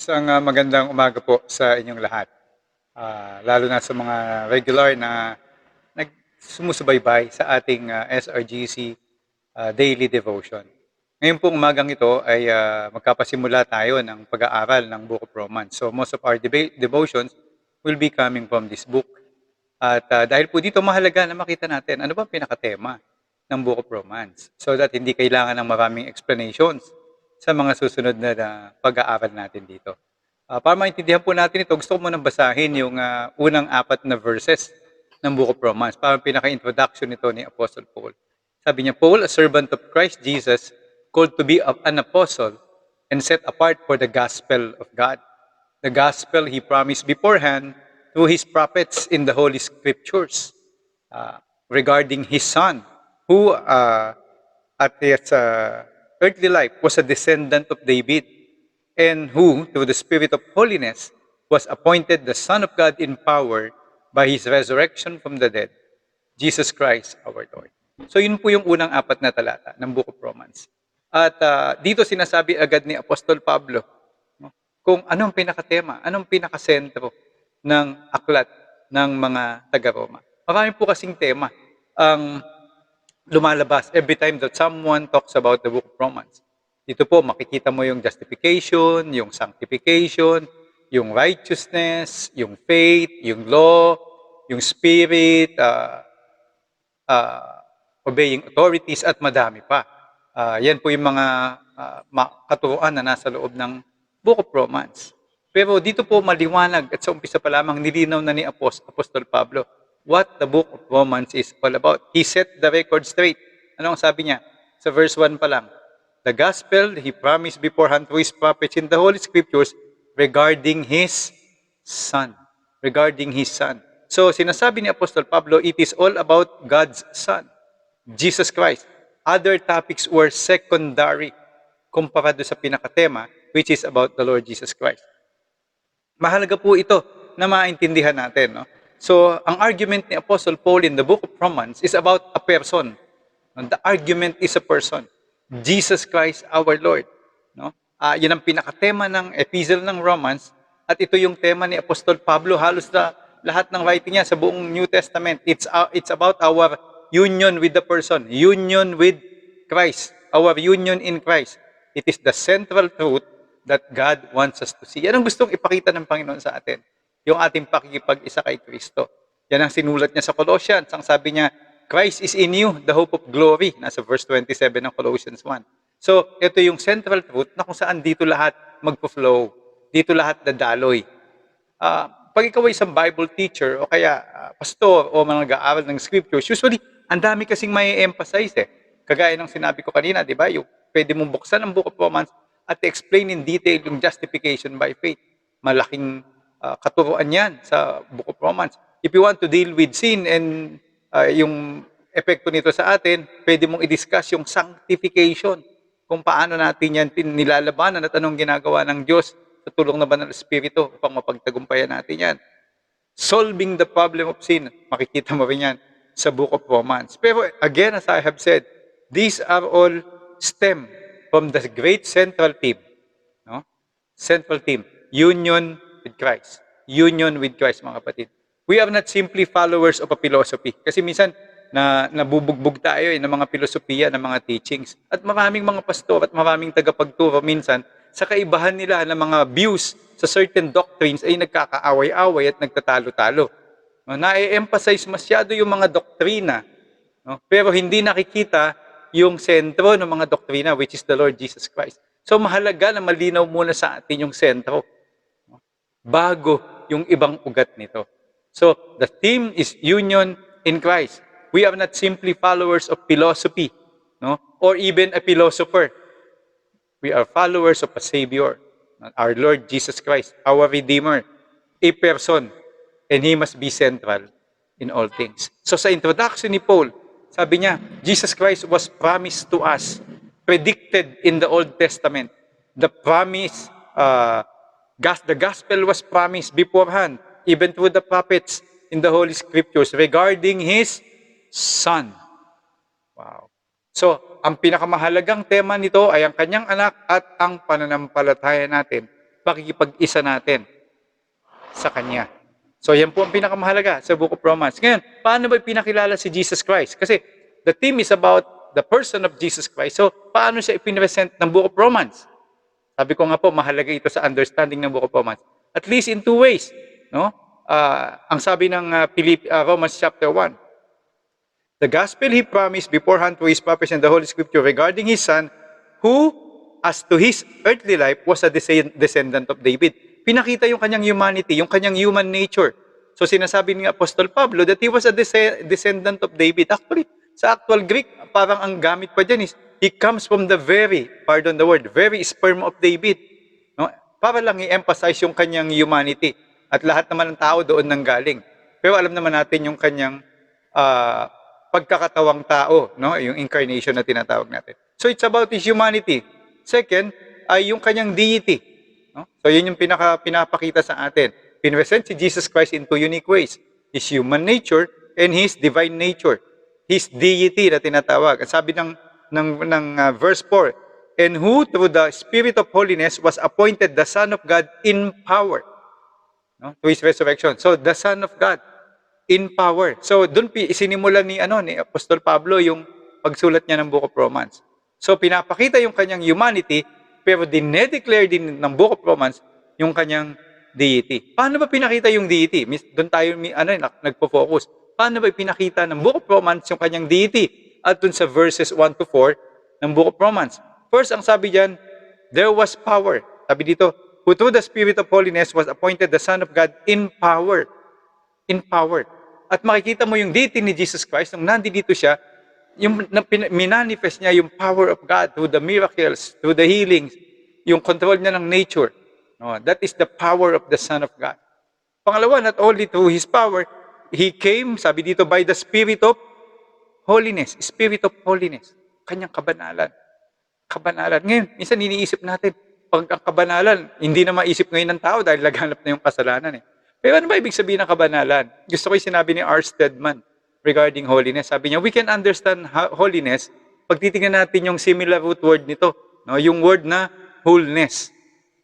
Isang magandang umaga po sa inyong lahat. Lalo na sa mga regular na sumusubaybay sa ating SRGC Daily Devotion. Ngayon pong umagang ito ay magkapasimula tayo ng pag-aaral ng Book of Romans. So most of our devotions will be coming from this book. At dahil po dito mahalaga na makita natin ano ba pinakatema ng Book of Romans so that hindi kailangan ng maraming explanations sa mga susunod na pag-aaral natin dito. Para maintindihan po natin ito, gusto ko munang basahin yung unang 4 na verses ng Book of Romans. Parang pinaka-introduction nito ni Apostle Paul. Sabi niya, Paul, a servant of Christ Jesus, called to be an apostle and set apart for the gospel of God. The gospel he promised beforehand through his prophets in the Holy Scriptures regarding his son, who at his earthly life was a descendant of David, and who, through the Spirit of holiness, was appointed the Son of God in power by His resurrection from the dead, Jesus Christ our Lord. So yun po yung unang 4 na talata ng Book of Romans. At dito sinasabi agad ni Apostol Pablo kung anong pinakatema, anong pinakasentro ng aklat ng mga taga-Roma. Marami po kasing tema ang lumalabas every time that someone talks about the Book of Romans. Dito po, makikita mo yung justification, yung sanctification, yung righteousness, yung faith, yung law, yung spirit, obeying authorities, at madami pa. Yan po yung mga katuruan na nasa loob ng Book of Romans. Pero dito po maliwanag at sa umpisa pa lamang nilinaw na ni Apostol Pablo what the Book of Romans is all about. He set the record straight. Ano ang sabi niya? Sa verse 1 pa lang. The gospel he promised beforehand through his prophets in the Holy Scriptures regarding his Son. Regarding his Son. So, sinasabi ni Apostol Pablo, it is all about God's Son, Jesus Christ. Other topics were secondary kumpara doon sa pinakatema, which is about the Lord Jesus Christ. Mahalaga po ito na maintindihan natin. No? So, ang argument ni Apostle Paul in the Book of Romans is about a person. The argument is a person. Jesus Christ our Lord. No? Yan ang pinakatema ng epistle ng Romans at ito yung tema ni Apostol Pablo halos na lahat ng writing niya sa buong New Testament. It's about our union with the person, union with Christ, our union in Christ. It is the central truth that God wants us to see. Yan ang gustong ipakita ng Panginoon sa atin, yung ating pakikipag-isa kay Kristo. Yan ang sinulat niya sa Colossians. Ang sabi niya, Christ is in you, the hope of glory. Nasa verse 27 ng Colossians 1. So, ito yung central truth na kung saan dito lahat magpo-flow. Dito lahat dadaloy. Pag ikaw ay isang Bible teacher o kaya pastor o mga nag-aaral ng scriptures, usually, ang dami kasing may emphasize eh. Kagaya ng sinabi ko kanina, di ba? Yung pwede mong buksan ang Book of Romans at explain in detail yung justification by faith. Malaking katuruan yan sa Book of Romans. If you want to deal with sin and yung epekto nito sa atin, pwede mong i-discuss yung sanctification. Kung paano natin yan nilalabanan at anong ginagawa ng Diyos sa tulong na banal na Espiritu upang mapagtagumpayan natin yan. Solving the problem of sin, makikita mo rin yan sa Book of Romans. Pero again, as I have said, these are all stem from the great central theme. No? Central theme, union with Christ. Union with Christ, mga kapatid. We are not simply followers of a philosophy. Kasi minsan, nabubugbog tayo ng mga filosofiya, ng mga teachings. At maraming mga pastor at maraming tagapagturo minsan, sa kaibahan nila ng mga views sa certain doctrines ay nagkakaaway-away at nagtatalo-talo. No, na-emphasize masyado yung mga doktrina, no? Pero hindi nakikita yung sentro ng mga doktrina, which is the Lord Jesus Christ. So mahalaga na malinaw muna sa atin yung sentro, no? Bago yung ibang ugat nito. So the theme is union in Christ. We are not simply followers of philosophy, no? Or even a philosopher. We are followers of a Savior, our Lord Jesus Christ, our Redeemer, a person, and He must be central in all things. So sa introduction ni Paul, sabi niya, Jesus Christ was promised to us, predicted in the Old Testament. The promise, the gospel was promised beforehand, even through the prophets in the Holy Scriptures regarding His Son. Wow. So, ang pinakamahalagang tema nito ay ang kanyang anak at ang pananampalataya natin pakikipag-isa natin sa Kanya. So yan po ang pinakamahalaga sa Book of Romans. Ngayon, paano ba pinakilala si Jesus Christ? Kasi the theme is about the person of Jesus Christ. So paano siya ipinresent ng Book of Romans? Sabi ko nga po, mahalaga ito sa understanding ng Book of Romans. At least in two ways. No? Ang sabi ng Romans chapter 1, the gospel he promised beforehand to his prophets in the Holy Scripture regarding his Son, who, as to his earthly life, was a descendant of David. Pinakita yung kanyang humanity, yung kanyang human nature. So sinasabi ni Apostol Pablo that he was a descendant of David. Actually, sa actual Greek, parang ang gamit pa dyan is, he comes from the very sperm of David. No? Para lang i-emphasize yung kanyang humanity. At lahat naman ng tao doon nanggaling. Pero alam naman natin yung kanyang pagkakatawang tao, no? Yung incarnation na tinatawag natin. So it's about his humanity. Second, ay yung kanyang deity. No? So yun yung pinapakita sa atin. Pinresent si Jesus Christ in two unique ways. His human nature and his divine nature. His deity na tinatawag. At sabi ng verse 4, and who through the Spirit of holiness was appointed the Son of God in power. No? To his resurrection. So the Son of God in power. So doon isinimulan ni Apostol Pablo yung pagsulat niya ng Book of Romans. So pinapakita yung kanyang humanity, pero dinedeclare din ng Book of Romans yung kanyang deity. Paano ba pinakita yung deity? Doon tayo nagpo-focus. Paano ba pinakita ng Book of Romans yung kanyang deity? At doon sa verses 1 to 4 ng Book of Romans. First, ang sabi diyan, there was power. Sabi dito, who through the Spirit of holiness was appointed the Son of God in power. In power. At makikita mo yung deity ni Jesus Christ, nung nandito siya, yung minanifest niya yung power of God through the miracles, through the healings, yung control niya ng nature. No, that is the power of the Son of God. Pangalawa, not only through His power, He came, sabi dito, by the Spirit of holiness. Spirit of holiness. Kanyang kabanalan. Kabanalan. Ngayon, minsan iniisip natin, pag ang kabanalan, hindi na maisip ngayon ng tao dahil laganap na yung kasalanan. Pero ano ba ibig sabihin ng kabanalan? Gusto ko yung sinabi ni R. Stedman regarding holiness. Sabi niya, we can understand holiness pag titingnan natin yung similar root word nito. No? Yung word na wholeness.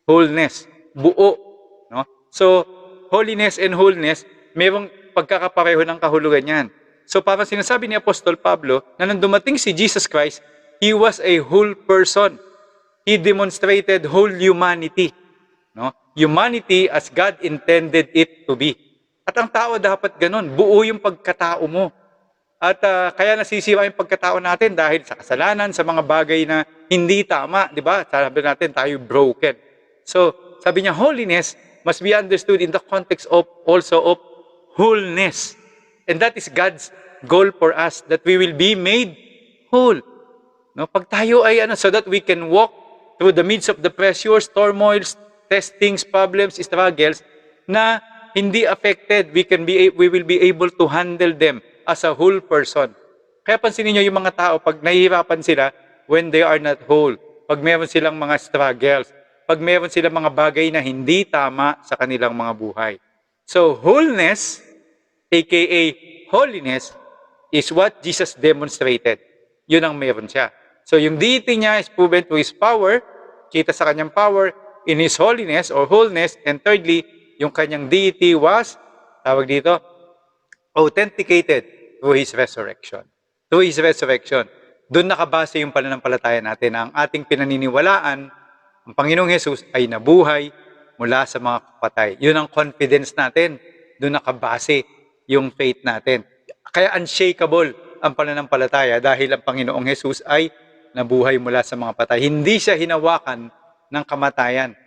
Wholeness. Buo. No? So, holiness and wholeness, mayroong pagkakapareho ng kahulugan yan. So, parang sinasabi ni Apostol Pablo na nang dumating si Jesus Christ, He was a whole person. He demonstrated whole humanity. No? Humanity as God intended it to be. At ang tao dapat ganun, buo yung pagkatao mo. At kaya nasisira yung pagkatao natin dahil sa kasalanan, sa mga bagay na hindi tama, di ba? Sabi natin tayo broken. So, sabi niya, holiness must be understood in the context of also of wholeness. And that is God's goal for us, that we will be made whole. No? Pag tayo ay so that we can walk through the midst of the pressures, turmoils, testings, problems, struggles, na hindi affected, we will be able to handle them as a whole person. Kaya pansinin niyo yung mga tao, pag nahihirapan sila, when they are not whole, pag meron silang mga struggles, pag meron silang mga bagay na hindi tama sa kanilang mga buhay. So, wholeness, aka holiness, is what Jesus demonstrated. Yun ang meron siya. So, yung deity niya is proven to His power, kita sa kanyang power, in His holiness or wholeness, and thirdly, yung kanyang deity was, tawag dito, authenticated through His resurrection. Through His resurrection. Doon nakabase yung pananampalataya natin na ang ating pinaniniwalaan, ang Panginoong Jesus ay nabuhay mula sa mga kapatay. Yun ang confidence natin. Doon nakabase yung faith natin. Kaya unshakable ang pananampalataya dahil ang Panginoong Jesus ay nabuhay mula sa mga patay. Hindi siya hinawakan ng kamatayan.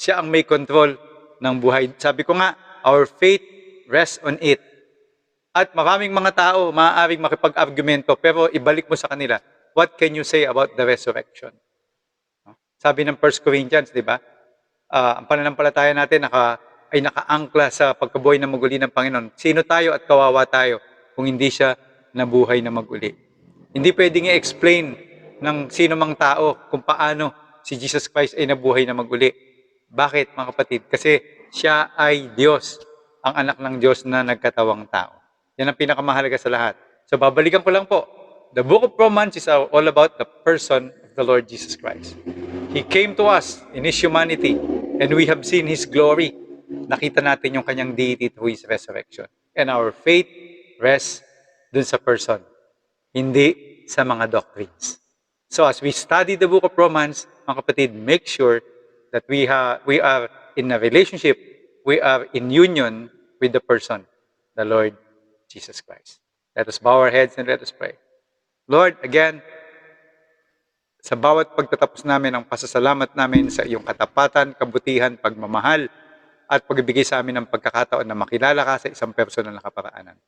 Siya ang may control ng buhay. Sabi ko nga, our faith rests on it. At maraming mga tao maaaring makipag-argumento, pero ibalik mo sa kanila, what can you say about the resurrection? Sabi ng 1 Corinthians, di ba? Ang pananampalataya natin ay nakaangkla sa pagkabuhay na maguli ng Panginoon. Sino tayo at kawawa tayo kung hindi siya nabuhay na maguli? Hindi pwedeng i-explain ng sino mang tao kung paano si Jesus Christ ay nabuhay na maguli. Bakit, mga kapatid? Kasi siya ay Diyos, ang anak ng Diyos na nagkatawang tao. Yan ang pinakamahalaga sa lahat. So, babalikan ko lang po. The book of Romans is all about the person of the Lord Jesus Christ. He came to us in His humanity. And we have seen His glory. Nakita natin yung kanyang deity through His resurrection. And our faith rests dun sa person, hindi sa mga doctrines. So as we study the book of Romans, mga kapatid, make sure that we are in a relationship, we are in union with the person, the Lord Jesus Christ. Let us bow our heads and let us pray. Lord, again, sa bawat pagtatapos namin ang pasasalamat namin sa iyong katapatan, kabutihan, pagmamahal, at pagbibigay sa amin ng pagkakataon na makilala ka sa isang personal na kaparaanan.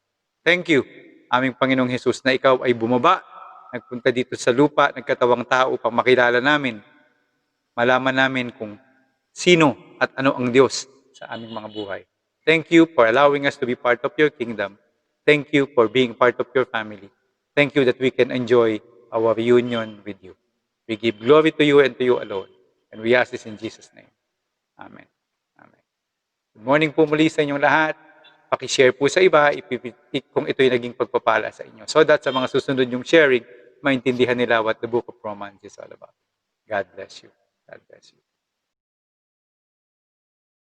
Thank you, aming Panginoong Hesus, na ikaw ay bumaba, nagpunta dito sa lupa, nagkatawang tao upang makilala namin, malaman namin kung sino at ano ang Diyos sa aming mga buhay. Thank you for allowing us to be part of your kingdom. Thank you for being part of your family. Thank you that we can enjoy our union with you. We give glory to you and to you alone. And we ask this in Jesus' name. Amen. Amen. Good morning po muli sa inyong lahat. Pakishare po sa iba kung ito'y naging pagpapala sa inyo. So that sa mga susunod yung sharing, maintindihan nila what the book of Romans is all about. God bless you. God bless you.